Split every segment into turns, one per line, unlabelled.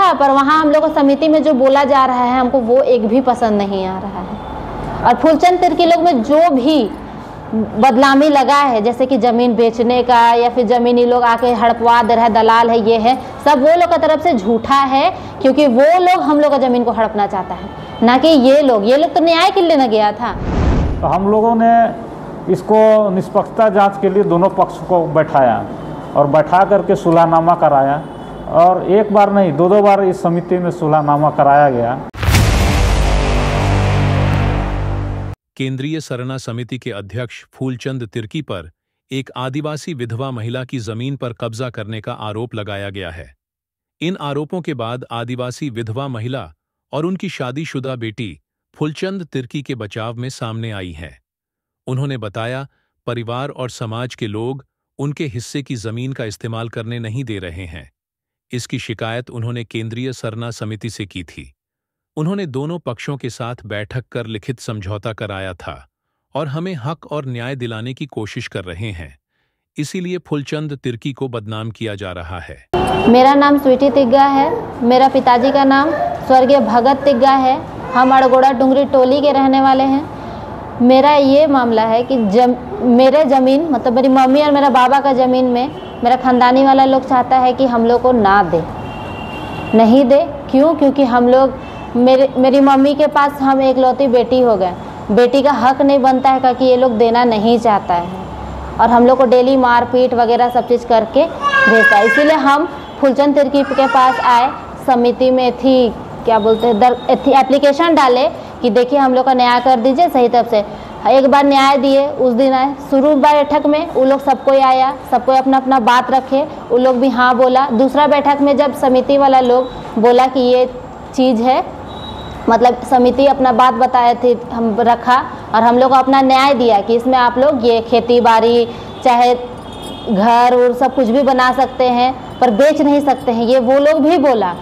था, पर वहाँ हम लोग को समिति में जो बोला जा रहा है हमको वो एक भी पसंद नहीं आ रहा है। और फूलचंद तिर्की लोग में जो भी बदनामी लगा है, जैसे कि ज़मीन बेचने का या फिर ज़मीनी लोग आके हड़पवा दे रहा है, दलाल है, ये है, सब वो लोग की तरफ से झूठा है, क्योंकि वो लोग हम लोग का ज़मीन को हड़पना चाहता है, ना कि ये लोग तो न्याय के लिए न गया था।
तो हम लोगों ने इसको निष्पक्षता जांच के लिए दोनों पक्ष को बैठाया और बैठा करके सुलहनामा कराया, और एक बार नहीं 2 बार इस समिति में सुलहनामा कराया गया।
केंद्रीय सरना समिति के अध्यक्ष फूलचंद तिर्की पर एक आदिवासी विधवा महिला की जमीन पर कब्जा करने का आरोप लगाया गया है। इन आरोपों के बाद आदिवासी विधवा महिला और उनकी शादीशुदा बेटी फूलचंद तिर्की के बचाव में सामने आई है। उन्होंने बताया, परिवार और समाज के लोग उनके हिस्से की जमीन का इस्तेमाल करने नहीं दे रहे हैं। इसकी शिकायत उन्होंने केंद्रीय सरना समिति से की थी। उन्होंने दोनों पक्षों के साथ बैठक कर लिखित समझौता कराया था और हमें हक और न्याय दिलाने की कोशिश कर रहे हैं। इसीलिए फूलचंद तिर्की को बदनाम किया जा रहा है।
मेरा नाम स्वीटी तिग्गा है। मेरा पिताजी का नाम स्वर्गीय भगत तिग्गा है। हम अड़गोड़ा डुंगरी टोली के रहने वाले हैं। मेरा ये मामला है कि मेरे ज़मीन, मतलब मेरी मम्मी और मेरा बाबा का ज़मीन में मेरा ख़ानदानी वाला लोग चाहता है कि हम लोग को ना दे, नहीं दे। क्यों? क्योंकि हम लोग मेरी मम्मी के पास हम एकलौती बेटी हो गए, बेटी का हक नहीं बनता है क्योंकि ये लोग देना नहीं चाहता है, और हम लोग को डेली मारपीट वगैरह सब चीज़ करके भेजता है। इसीलिए हम फूलचंद तिर्की के पास आए, समिति में थी क्या बोलते हैं एप्लीकेशन डाले कि देखिए हम लोग का न्याय कर दीजिए सही तरह से। एक बार न्याय दिए, उस दिन आए शुरू बैठक में वो लोग सबको आया, सबको अपना अपना बात रखे, वो लोग भी हाँ बोला। दूसरा बैठक में जब समिति वाला लोग बोला कि ये चीज़ है, मतलब समिति अपना बात बताए थे, हम रखा और हम लोग को अपना न्याय दिया कि इसमें आप लोग ये खेती बाड़ी चाहे घर और सब कुछ भी बना सकते हैं, पर बेच नहीं सकते हैं, ये वो लोग भी बोला।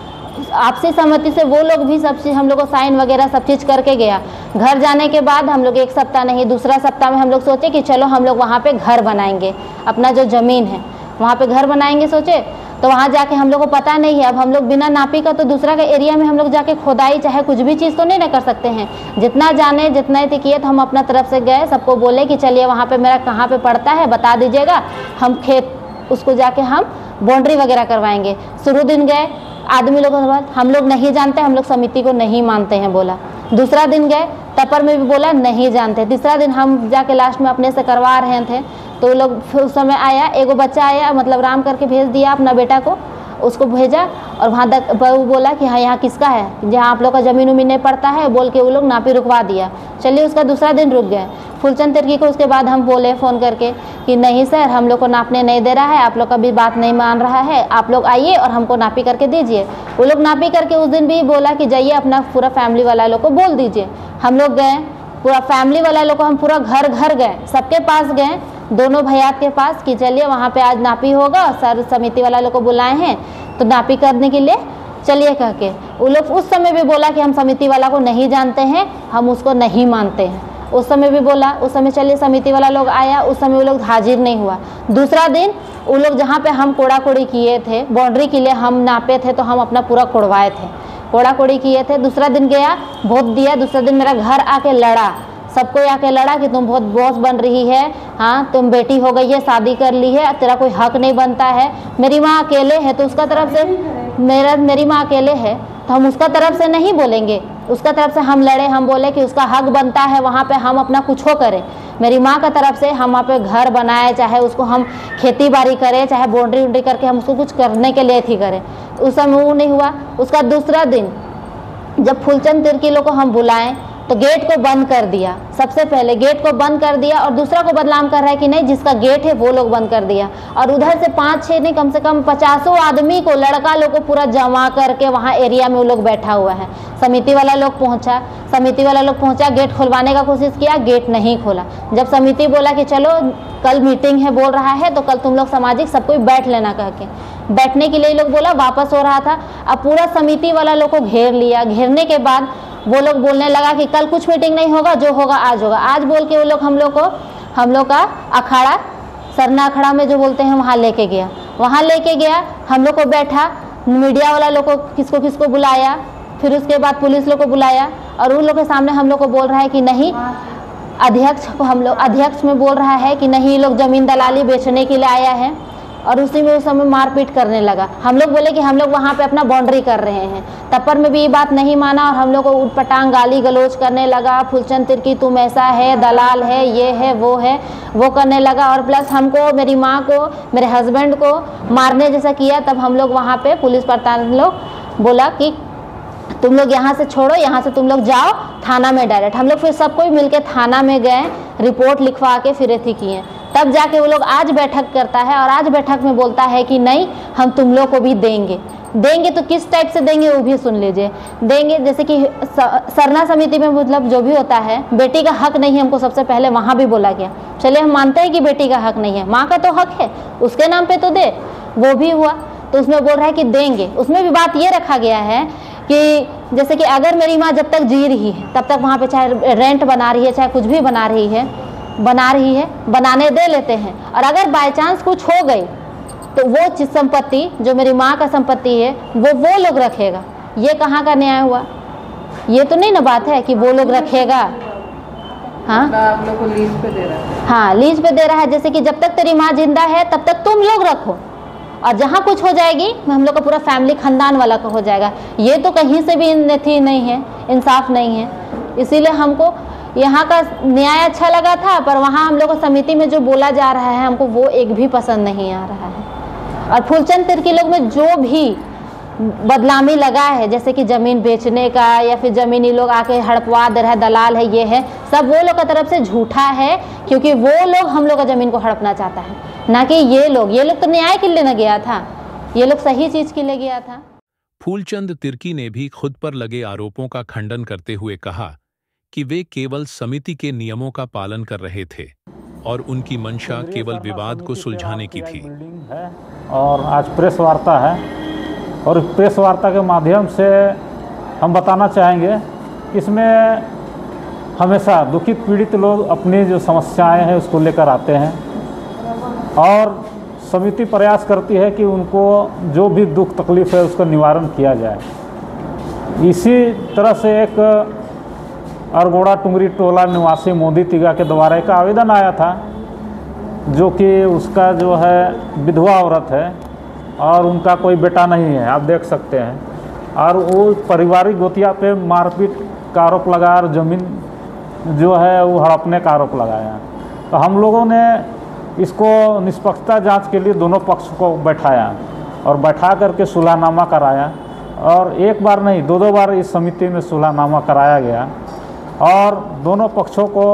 आपसी सहमति से वो लोग भी सब चीज़ हम लोग को साइन वगैरह सब चीज़ करके गया। घर जाने के बाद हम लोग 1 सप्ताह नहीं, दूसरा सप्ताह में हम लोग सोचे कि चलो हम लोग वहाँ पे घर बनाएंगे, अपना जो ज़मीन है वहाँ पे घर बनाएंगे सोचे। तो वहाँ जाके हम लोग को पता नहीं है, अब हम लोग बिना नापी का तो दूसरा के एरिया में हम लोग जाके खोदाई चाहे कुछ भी चीज़ तो नहीं ना कर सकते हैं। जितना जाने जितना थे किए, तो हम अपना तरफ से गए, सबको बोले कि चलिए वहाँ पे मेरा कहाँ पे पड़ता है बता दीजिएगा, हम खेत उसको जाके हम बाउंड्री वगैरह करवाएंगे। शुरू दिन गए, आदमी लोगों के बाद हम लोग नहीं जानते, हम लोग समिति को नहीं मानते हैं बोला। दूसरा दिन गए, तपर में भी बोला नहीं जानते। तीसरा दिन हम जाके लास्ट में अपने से करवा रहे थे, तो लोग फिर उस समय आया, एगो बच्चा आया, मतलब राम करके भेज दिया अपना बेटा को, उसको भेजा और वहाँ तक वो बोला कि हाँ यहाँ किसका है, जहाँ आप लोग का ज़मीन उमीन नहीं पड़ता है बोल के वो लोग नापी रुकवा दिया। चलिए उसका दूसरा दिन रुक गए। फूलचंद तिर्की को उसके बाद हम बोले फ़ोन करके कि नहीं सर, हम लोग को नापने नहीं दे रहा है, आप लोग का भी बात नहीं मान रहा है, आप लोग आइए और हमको नापी करके दीजिए। वो लोग नापी करके उस दिन भी बोला कि जाइए अपना पूरा फैमिली वाला लोग को बोल दीजिए। हम लोग गए, पूरा फैमिली वाला लोग को हम पूरा घर घर गए, सबके पास गए, दोनों भैया के पास कि चलिए वहाँ पे आज नापी होगा, सर समिति वाला लोग को बुलाए हैं तो नापी करने के लिए चलिए कह के। वो लोग उस समय भी बोला कि हम समिति वाला को नहीं जानते हैं, हम उसको नहीं मानते हैं। उस समय भी बोला, उस समय चलिए समिति वाला लोग आया, उस समय वो लोग हाजिर नहीं हुआ। दूसरा दिन वो लोग जहाँ पे हम कोड़ा कोड़ी किए थे, बाउंड्री के लिए हम नापे थे, तो हम अपना पूरा कोड़वाए थे, कोड़ा कोड़ी किए थे। दूसरा दिन गया, वोट दिया। दूसरा दिन मेरा घर आके लड़ा, सबको आके लड़ा कि तुम बहुत बॉस बन रही है, हाँ तुम बेटी हो गई है, शादी कर ली है, तेरा कोई हक नहीं बनता है। मेरी माँ अकेले है तो उसका तरफ से मेरी माँ अकेले है तो हम उसका तरफ से नहीं बोलेंगे, उसका तरफ से हम लड़े, हम बोले कि उसका हक बनता है वहाँ पे हम अपना कुछ हो करें। मेरी माँ का तरफ से हम वहाँ पे घर बनाए, चाहे उसको हम खेती बाड़ी करें, चाहे बाउंड्री वुंड्री करके हम उसको कुछ करने के लिए थी करें। उस समय वो नहीं हुआ। उसका दूसरा दिन जब फूलचंद तिर्की लोग को हम बुलाएं तो गेट को बंद कर दिया। सबसे पहले गेट को बंद कर दिया और दूसरा को बदनाम कर रहा है कि नहीं जिसका गेट है वो लोग बंद कर दिया। और उधर से 5-6 नहीं कम से कम 50 आदमी को, लड़का लोग को पूरा जमा करके वहाँ एरिया में वो लोग बैठा हुआ है। समिति वाला लोग पहुँचा, गेट खुलवाने का कोशिश किया, गेट नहीं खोला। जब समिति बोला कि चलो कल मीटिंग है बोल रहा है तो कल तुम लोग सामाजिक सब कोई बैठ लेना कह के, बैठने के लिए लोग बोला, वापस हो रहा था। अब पूरा समिति वाला लोग को घेर लिया। घेरने के बाद वो लोग बोलने लगा कि कल कुछ मीटिंग नहीं होगा, जो होगा आज होगा। आज बोल के वो लोग हम लोग का अखाड़ा, सरना अखाड़ा में जो बोलते हैं वहाँ लेके गया। हम लोग को बैठा, मीडिया वाला लोग को किसको किसको बुलाया, फिर उसके बाद पुलिस लोग को बुलाया और उन लोग के सामने हम लोग को बोल रहा है कि नहीं, अध्यक्ष में बोल रहा है कि नहीं ये लोग ज़मीन दलाली बेचने के लिए आया है और उसी में उस समय मारपीट करने लगा। हम लोग बोले कि हम लोग वहाँ पे अपना बाउंड्री कर रहे हैं, तप्पर में भी ये बात नहीं माना और हम लोग को उटपटांग गाली गलौज करने लगा। फूलचंद तिर्की तुम ऐसा है, दलाल है, ये है, वो करने लगा और प्लस हमको, मेरी माँ को, मेरे हस्बैंड को मारने जैसा किया। तब हम लोग वहाँ पे पुलिस प्रशासन लोग बोला कि तुम लोग यहाँ से छोड़ो, यहाँ से तुम लोग जाओ थाना में डायरेक्ट। हम लोग फिर सब कोई मिलके थाना में गए, रिपोर्ट लिखवा के फिर एथी किए। तब जाके वो लोग आज बैठक करता है और आज बैठक में बोलता है कि नहीं हम तुम लोग को भी देंगे। तो किस टाइप से देंगे वो भी सुन लीजिए। देंगे जैसे कि सरना समिति में मतलब जो भी होता है, बेटी का हक नहीं है, हमको सबसे पहले वहाँ भी बोला गया। चलिए हम मानते हैं कि बेटी का हक नहीं है, माँ का तो हक है, उसके नाम पे तो दे, वो भी हुआ। तो उसमें बोल रहा है कि देंगे। उसमें भी बात ये रखा गया है कि जैसे कि अगर मेरी माँ जब तक जी रही है तब तक वहाँ पे चाहे रेंट बना रही है, चाहे कुछ भी बना रही है, बनाने दे लेते हैं। और अगर बाय चांस कुछ हो गई तो वो चीज संपत्ति जो मेरी माँ का संपत्ति है वो लोग रखेगा। ये कहाँ का न्याय हुआ? ये तो नहीं ना बात है कि वो लोग रखेगा। हाँ,
आप लोग को लीज पे दे रहा है।
हाँ, लीज पे दे रहा है, जैसे कि जब तक तेरी माँ जिंदा है तब तक तुम लोग रखो और जहाँ कुछ हो जाएगी हम लोग का पूरा फैमिली खानदान वाला का हो जाएगा। ये तो कहीं से भी नहीं है, इंसाफ नहीं है। इसीलिए हमको यहाँ का न्याय अच्छा लगा था, पर वहाँ हम लोग को समिति में जो बोला जा रहा है हमको वो एक भी पसंद नहीं आ रहा है। और फूलचंद तिर्की लोग में जो भी बदनामी लगा है, जैसे कि ज़मीन बेचने का या फिर ज़मीनी लोग आके हड़पवा दे रहा है, दलाल है, ये है, सब वो लोग की तरफ से झूठा है। क्योंकि वो लोग हम लोग का ज़मीन को हड़पना चाहता है, ना कि ये लोग तो न्याय के लिए न गया था, ये लोग सही चीज़ के लिए गया था।
फूलचंद तिर्की ने भी खुद पर लगे आरोपों का खंडन करते हुए कहा कि वे केवल समिति के नियमों का पालन कर रहे थे और उनकी मंशा केवल विवाद को सुलझाने की थी।
और आज प्रेस वार्ता है और प्रेस वार्ता के माध्यम से हम बताना चाहेंगे, इसमें हमेशा दुखित पीड़ित लोग अपनी जो समस्याएं हैं उसको लेकर आते हैं और समिति प्रयास करती है कि उनको जो भी दुख तकलीफ है उसका निवारण किया जाए। इसी तरह से एक अरगोड़ा टुंगरी टोला निवासी मोदी तिगा के द्वारा एक आवेदन आया था, जो कि उसका जो है विधवा औरत है और उनका कोई बेटा नहीं है, आप देख सकते हैं। और वो पारिवारिक गोतिया पे मारपीट का आरोप लगा और ज़मीन जो है वो हड़पने का आरोप लगाया। तो हम लोगों ने इसको निष्पक्षता जांच के लिए दोनों पक्ष को बैठाया और बैठा करके सुलहनामा कराया और एक बार नहीं दो बार इस समिति में सुलहनामा कराया गया और दोनों पक्षों को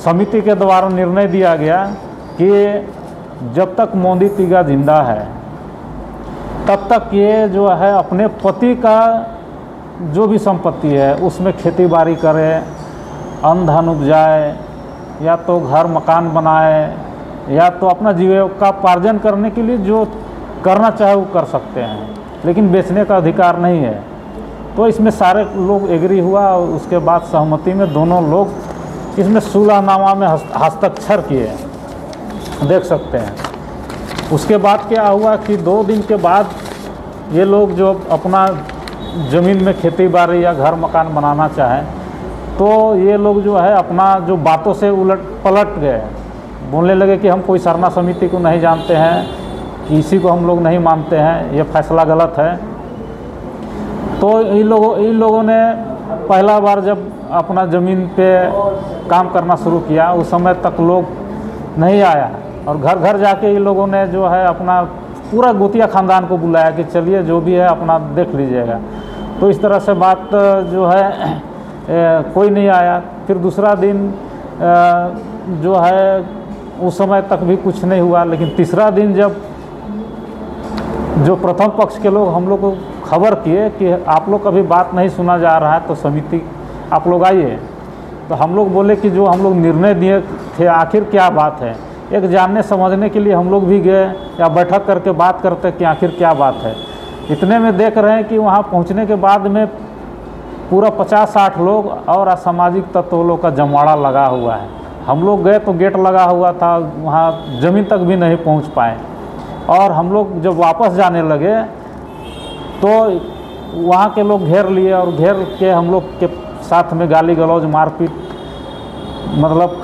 समिति के द्वारा निर्णय दिया गया कि जब तक मोदी तिगा जिंदा है तब तक ये जो है अपने पति का जो भी संपत्ति है उसमें खेती बाड़ी करे, अन्न धन उपजाए, या तो घर मकान बनाए, या तो अपना जीविकोपार्जन करने के लिए जो करना चाहे वो कर सकते हैं, लेकिन बेचने का अधिकार नहीं है। तो इसमें सारे लोग एग्री हुआ और उसके बाद सहमति में दोनों लोग इसमें सुलहनामा में हस्ताक्षर किए, देख सकते हैं। उसके बाद क्या हुआ कि 2 दिन के बाद ये लोग जो अपना ज़मीन में खेती बाड़ी या घर मकान बनाना चाहें तो ये लोग जो है अपना जो बातों से उलट पलट गए, बोलने लगे कि हम कोई सरना समिति को नहीं जानते हैं, इसी को हम लोग नहीं मानते हैं, ये फैसला गलत है। तो इन लोगों ने पहला बार जब अपना ज़मीन पे काम करना शुरू किया उस समय तक लोग नहीं आया और घर घर जाके इन लोगों ने जो है अपना पूरा गोतिया ख़ानदान को बुलाया कि चलिए जो भी है अपना देख लीजिएगा। तो इस तरह से बात जो है कोई नहीं आया। फिर दूसरा दिन जो है उस समय तक भी कुछ नहीं हुआ, लेकिन तीसरा दिन जब जो प्रथम पक्ष के लोग हम लोग को खबर किए कि आप लोग कभी बात नहीं सुना जा रहा है तो समिति आप लोग आइए, तो हम लोग बोले कि जो हम लोग निर्णय दिए थे आखिर क्या बात है। एक जानने समझने के लिए हम लोग भी गए या बैठक करके बात करते कि आखिर क्या बात है। इतने में देख रहे हैं कि वहाँ पहुँचने के बाद में पूरा 50-60 लोग और असामाजिक तत्वों का जमावड़ा लगा हुआ है। हम लोग गए तो गेट लगा हुआ था, वहाँ ज़मीन तक भी नहीं पहुँच पाए और हम लोग जब वापस जाने लगे तो वहाँ के लोग घेर लिए और घेर के हम लोग के साथ में गाली गलौज मारपीट मतलब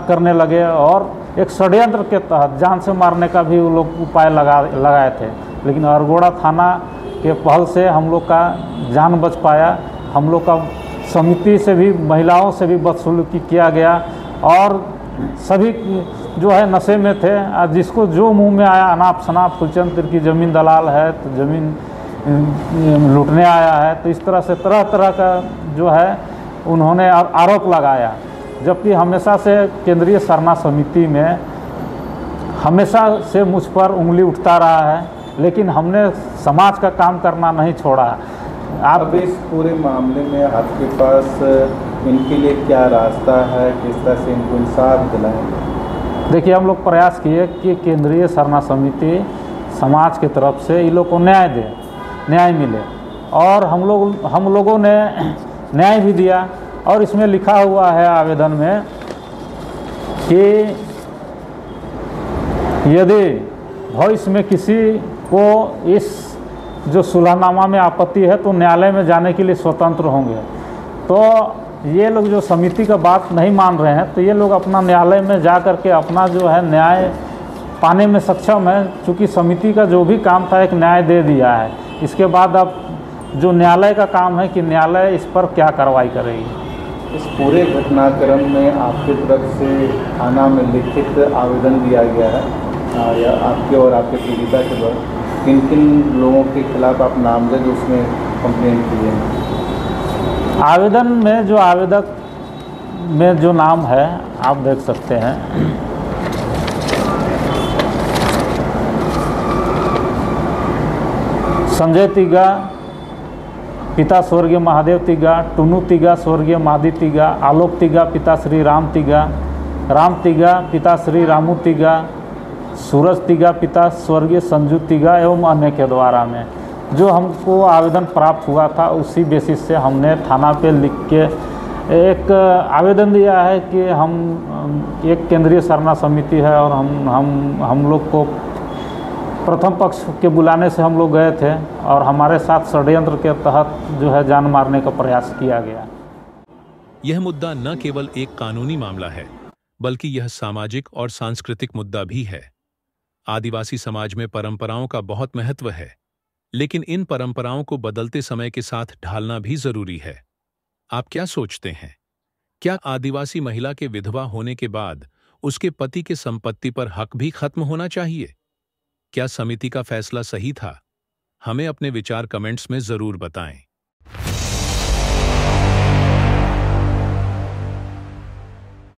करने लगे और एक षड्यंत्र के तहत जान से मारने का भी वो लोग उपाय लगाए थे। लेकिन अरगोड़ा थाना के पहल से हम लोग का जान बच पाया। हम लोग का समिति से भी महिलाओं से भी बदसलूकी किया गया और सभी जो है नशे में थे। जिसको जो मुंह में आया अनाप शनाप फूलचंद तिर्की ज़मीन दलाल है तो ज़मीन लूटने आया है, तो इस तरह से तरह तरह का जो है उन्होंने आरोप लगाया। जबकि हमेशा से केंद्रीय सरना समिति में हमेशा से मुझ पर उंगली उठता रहा है, लेकिन हमने समाज का काम करना नहीं छोड़ा।
अब इस पूरे मामले में आपके पास इनके लिए क्या रास्ता है, किस तरह से इनको इंसाफ दिलाएंगे?
देखिए, हम लोग प्रयास किए कि केंद्रीय सरना समिति समाज की तरफ से इन लोग को न्याय मिले और हम लोगों ने न्याय भी दिया। और इसमें लिखा हुआ है आवेदन में कि यदि भविष्य में किसी को इस जो सुलहनामा में आपत्ति है तो न्यायालय में जाने के लिए स्वतंत्र होंगे। तो ये लोग जो समिति का बात नहीं मान रहे हैं तो ये लोग अपना न्यायालय में जा कर के अपना जो है न्याय पाने में सक्षम है, क्योंकि समिति का जो भी काम था एक न्याय दे दिया है। इसके बाद अब जो न्यायालय का काम है कि न्यायालय इस पर क्या कार्रवाई करेगी।
इस पूरे घटनाक्रम में आपकी तरफ से थाना में लिखित आवेदन दिया गया है या आपके और आपके पीड़िता के द्वारा किन किन लोगों के खिलाफ आप नामजद उसमें कंप्लेंट की है?
आवेदन में जो आवेदक में जो नाम है आप देख सकते हैं। संजय तिगा पिता स्वर्गीय महादेव तिगा, टुनू तिगा स्वर्गीय महादी तिगा, आलोक तिगा पिता श्री राम तिगा, राम तिगा पिता श्री रामू तिगा, सूरज तिगा पिता स्वर्गीय संजू तिगा एवं अन्य के द्वारा में जो हमको आवेदन प्राप्त हुआ था उसी बेसिस से हमने थाना पे लिख के एक आवेदन दिया है कि हम एक केंद्रीय सरना समिति है और हम लोग को प्रथम पक्ष के बुलाने से हम लोग गए थे और हमारे साथ षड्यंत्र के तहत जो है जान मारने का प्रयास किया गया।
यह मुद्दा न केवल एक कानूनी मामला है बल्कि यह सामाजिक और सांस्कृतिक मुद्दा भी है। आदिवासी समाज में परंपराओं का बहुत महत्व है, लेकिन इन परंपराओं को बदलते समय के साथ ढालना भी जरूरी है। आप क्या सोचते हैं? क्या आदिवासी महिला के विधवा होने के बाद उसके पति के संपत्ति पर हक भी खत्म होना चाहिए? क्या समिति का फैसला सही था? हमें अपने विचार कमेंट्स में जरूर बताएं।